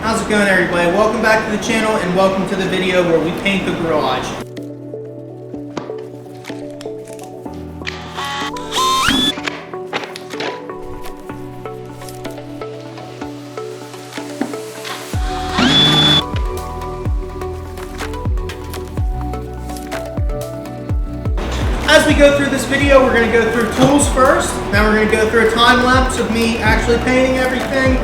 How's it going, everybody? Welcome back to the channel and welcome to the video where we paint the garage. As we go through this video, we're going to go through tools first, then we're going to go through a time lapse of me actually painting everything,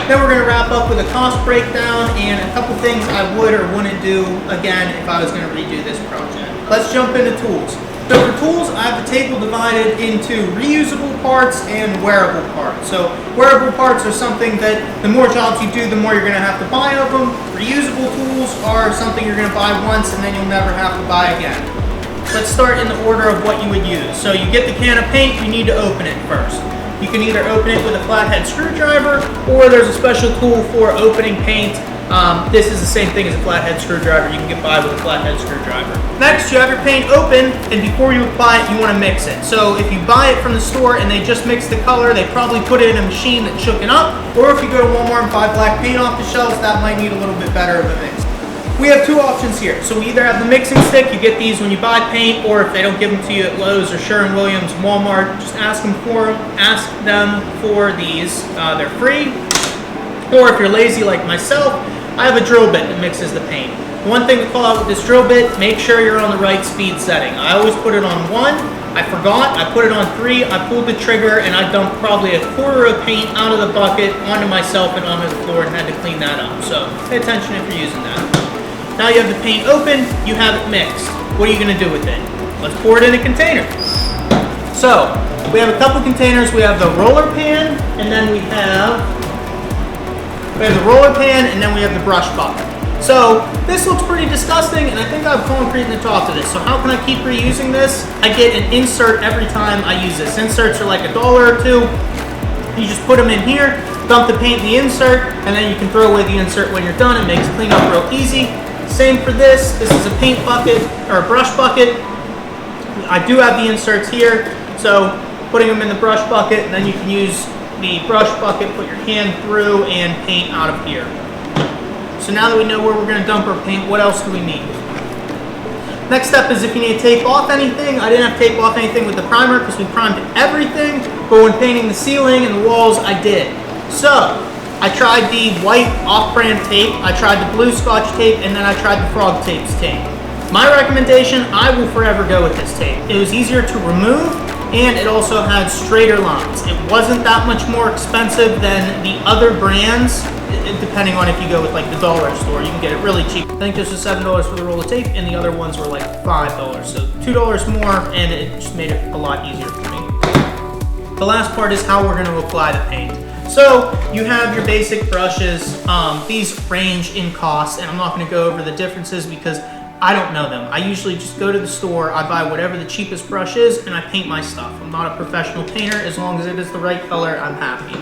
then we're going to wrap up with a cost breakdown and a couple things I would or wouldn't do again if I was going to redo this project. Let's jump into tools. So for tools, I have the table divided into reusable parts and wearable parts. So wearable parts are something that the more jobs you do, the more you're going to have to buy of them. Reusable tools are something you're going to buy once and then you'll never have to buy again. Let's start in the order of what you would use. So you get the can of paint, you need to open it first. You can either open it with a flathead screwdriver, or there's a special tool for opening paint. This is the same thing as a flathead screwdriver. You can get by with a flathead screwdriver. Next, you have your paint open, and before you apply it, you want to mix it. So if you buy it from the store and they just mix the color, they probably put it in a machine that's shooken up, or if you go to Walmart and buy black paint off the shelves, that might need a little bit better of a mix. We have two options here. So we either have the mixing stick, you get these when you buy paint, or if they don't give them to you at Lowe's or Sherwin Williams, Walmart, just ask them for these. They're free. Or if you're lazy like myself, I have a drill bit that mixes the paint. One thing to call out with this drill bit, make sure you're on the right speed setting. I always put it on 1. I forgot, I put it on 3, I pulled the trigger, and I dumped probably a quarter of paint out of the bucket onto myself and onto the floor and had to clean that up. So pay attention if you're using that. Now you have the paint open, you have it mixed. What are you going to do with it? Let's pour it in a container. So, we have a couple containers. We have the roller pan, and then we have the roller pan, and then we have the brush bucket. So, this looks pretty disgusting, and I think I have concrete in the top of this. So how can I keep reusing this? I get an insert every time I use this. Inserts are like $1 or $2. You just put them in here, dump the paint in the insert, and then you can throw away the insert when you're done. It makes cleanup real easy. Same for this. This is a paint bucket or a brush bucket. I do have the inserts here, so putting them in the brush bucket, and then you can use the brush bucket, put your hand through, and paint out of here. So now that we know where we're going to dump our paint, what else do we need? Next step is if you need to tape off anything. I didn't have to tape off anything with the primer because we primed everything, but when painting the ceiling and the walls, I did. So I tried the white off-brand tape, I tried the blue Scotch tape, and then I tried the Frog Tapes tape. My recommendation, I will forever go with this tape. It was easier to remove, and it also had straighter lines. It wasn't that much more expensive than the other brands, depending on if you go with like the dollar store. You can get it really cheap. I think this was $7 for the roll of tape, and the other ones were like $5. So $2 more, and it just made it a lot easier for me. The last part is how we're going to apply the paint. So you have your basic brushes. These range in cost, and I'm not going to go over the differences because I don't know them. I usually just go to the store, I buy whatever the cheapest brush is, and I paint my stuff. I'm not a professional painter. As long as it is the right color, I'm happy.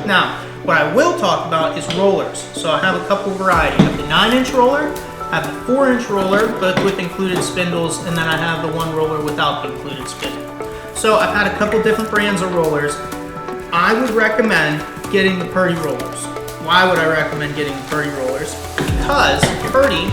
Now, what I will talk about is rollers. So I have a couple varieties. I have the 9-inch roller, I have the 4-inch roller, both with included spindles, and then I have the one roller without the included spindle. So I've had a couple different brands of rollers. I would recommend getting the Purdy rollers. Why would I recommend getting the Purdy rollers? Because Purdy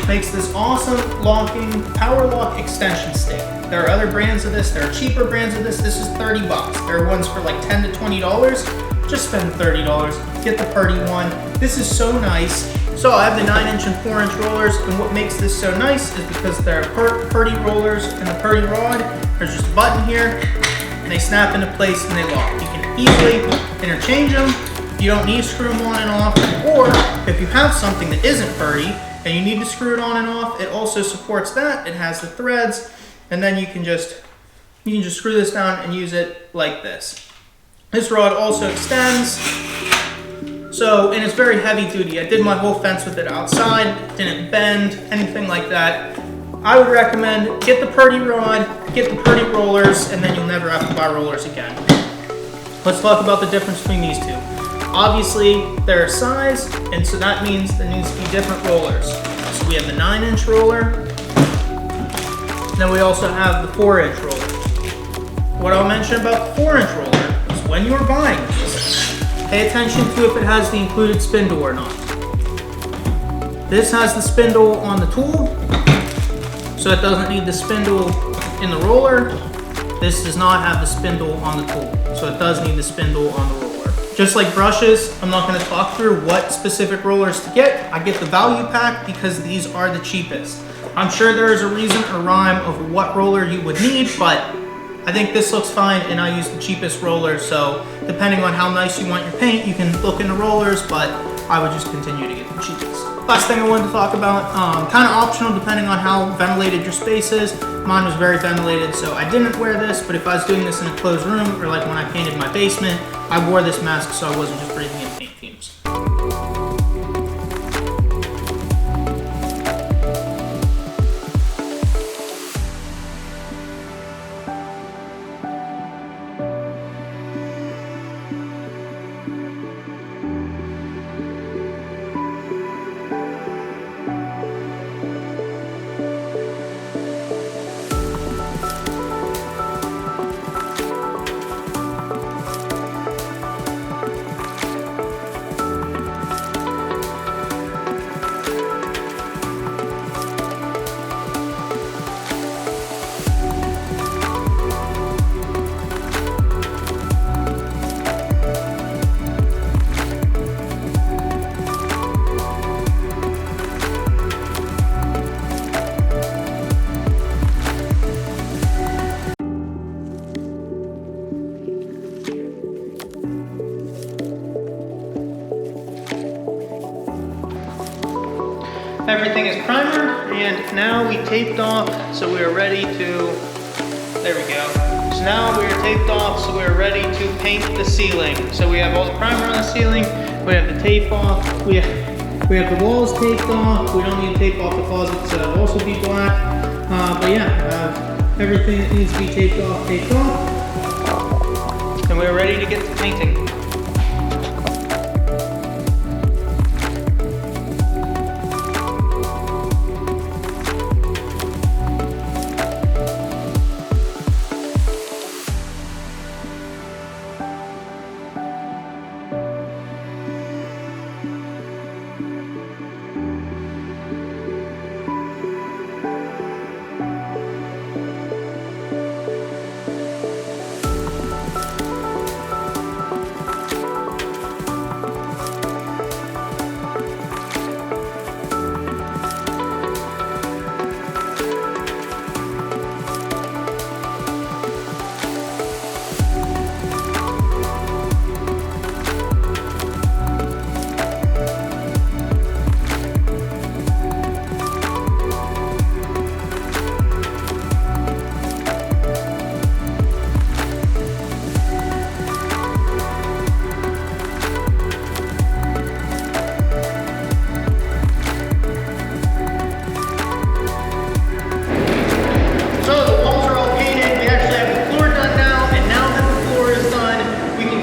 makes this awesome locking power lock extension stick. There are other brands of this. There are cheaper brands of this. This is $30. There are ones for like $10 to $20. Just spend $30. Get the Purdy one. This is so nice. So I have the 9-inch and 4-inch rollers, and what makes this so nice is because there are Purdy rollers and the Purdy rod. There's just a button here, and they snap into place and they lock. You can easily interchange them. You don't need to screw them on and off, or if you have something that isn't Purdy and you need to screw it on and off, it also supports that. It has the threads, and then you can just screw this down and use it like this. This rod also extends, so, and it's very heavy duty. I did my whole fence with it outside, didn't bend, anything like that. I would recommend get the Purdy rod, get the Purdy rollers, and then you'll never have to buy rollers again. Let's talk about the difference between these two. Obviously, they're a size, and so that means there needs to be different rollers. So we have the 9-inch roller, and then we also have the 4-inch roller. What I'll mention about the 4-inch roller is when you're buying this, pay attention to if it has the included spindle or not. This has the spindle on the tool, so it doesn't need the spindle in the roller. This does not have the spindle on the tool, so it does need the spindle on the roller. Just like brushes, I'm not going to talk through what specific rollers to get. I get the value pack because these are the cheapest. I'm sure there is a reason or rhyme of what roller you would need, but I think this looks fine and I use the cheapest roller, so depending on how nice you want your paint, you can look into rollers, but I would just continue to get the cheapest. Last thing I wanted to talk about, kind of optional depending on how ventilated your space is. Mine was very ventilated, so I didn't wear this, but if I was doing this in a closed room, or like when I painted my basement, I wore this mask so I wasn't just breathing in paint fumes. Everything is primer, and now we taped off, so we are ready to, there we go. So now we are taped off, so we are ready to paint the ceiling. So we have all the primer on the ceiling, we have the tape off, we have the walls taped off, we don't need to tape off the closet, so that'll also be black. But yeah, everything that needs to be taped off, and we're ready to get to painting.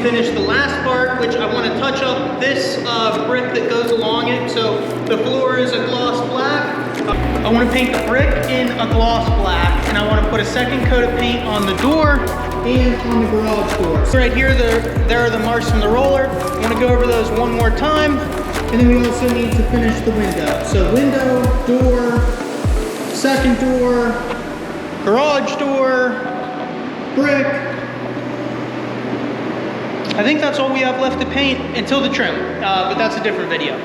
Finish the last part, which I want to touch up this brick that goes along it. So the floor is a gloss black. I want to paint the brick in a gloss black, and I want to put a second coat of paint on the door and on the garage door. So right here, there are the marks from the roller. I want to go over those one more time. And then we also need to finish the window. So window, door, second door, garage door, brick. I think that's all we have left to paint until the trim, but that's a different video.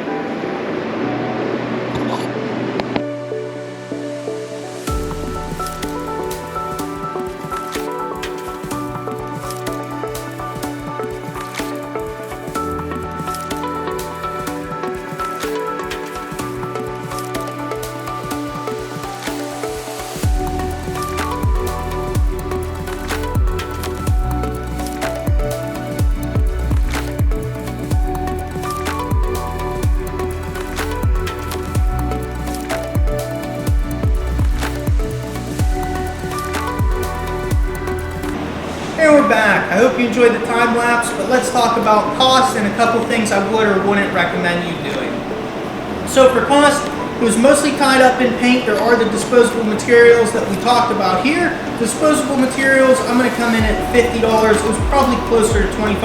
And we're back. I hope you enjoyed the time lapse, but let's talk about cost and a couple things I would or wouldn't recommend you doing. So for cost, it was mostly tied up in paint. There are the disposable materials that we talked about here. Disposable materials, I'm going to come in at $50. It was probably closer to $25,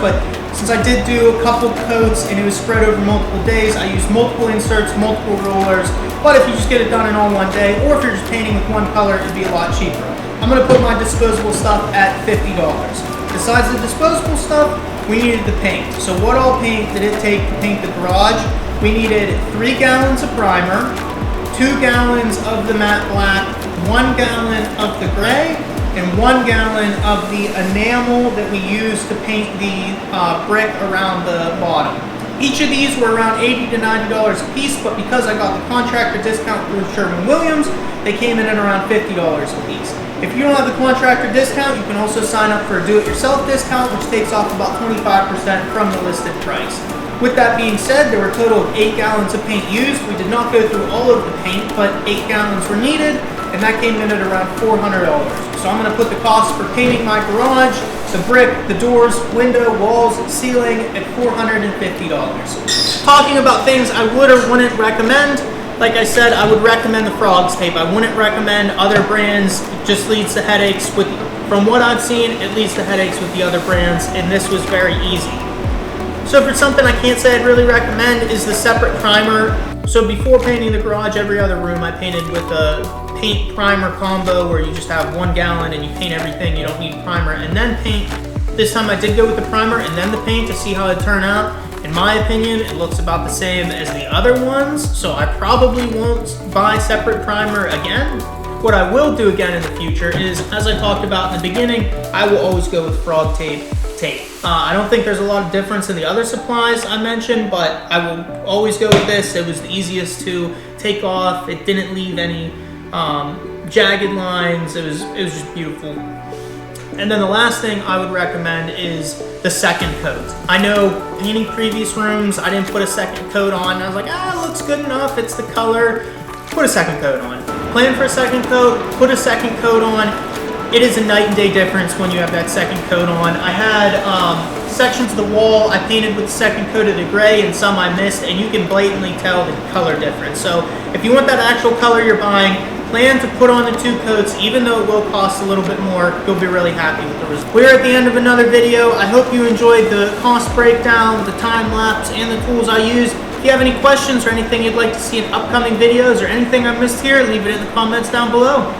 but Since I did do a couple coats and it was spread over multiple days, I used multiple inserts, multiple rollers. But if you just get it done in all one day, or if you're just painting with one color, it'd be a lot cheaper. I'm gonna put my disposable stuff at $50. Besides the disposable stuff, we needed the paint. So what all paint did it take to paint the garage? We needed 3 gallons of primer, 2 gallons of the matte black, 1 gallon of the gray, and 1 gallon of the enamel that we used to paint the brick around the bottom. Each of these were around $80 to $90 a piece, but because I got the contractor discount through Sherwin Williams, they came in at around $50 a piece. If you don't have the contractor discount, you can also sign up for a do-it-yourself discount, which takes off about 25% from the listed price. With that being said, there were a total of 8 gallons of paint used. We did not go through all of the paint, but 8 gallons were needed, and that came in at around $400. So I'm gonna put the cost for painting my garage, the brick, the doors, window, walls, ceiling at $450. Talking about things I would or wouldn't recommend, like I said, I would recommend the Frogs tape. I wouldn't recommend other brands. It just leads to headaches with, from what I've seen, it leads to headaches with the other brands, and this was very easy. So for something I can't say I'd really recommend is the separate primer. So before painting the garage, every other room I painted with a paint primer combo where you just have 1 gallon and you paint everything, you don't need primer and then paint. This time I did go with the primer and then the paint to see how it turned out. In my opinion, it looks about the same as the other ones, so I probably won't buy separate primer again. What I will do again in the future is, as I talked about in the beginning, I will always go with Frog tape. I don't think there's a lot of difference in the other supplies I mentioned, but I will always go with this. It was the easiest to take off. It didn't leave any jagged lines. It was just beautiful. And then the last thing I would recommend is the second coat. I know painting previous rooms, I didn't put a second coat on. I was like, it looks good enough. It's the color. Put a second coat on. Plan for a second coat, put a second coat on. It is a night and day difference when you have that second coat on. I had sections of the wall I painted with the second coat of the gray and some I missed, and you can blatantly tell the color difference. So if you want that actual color you're buying, plan to put on the 2 coats. Even though it will cost a little bit more, you'll be really happy with the result. We're at the end of another video. I hope you enjoyed the cost breakdown, the time lapse, and the tools I used. If you have any questions or anything you'd like to see in upcoming videos or anything I missed here, leave it in the comments down below.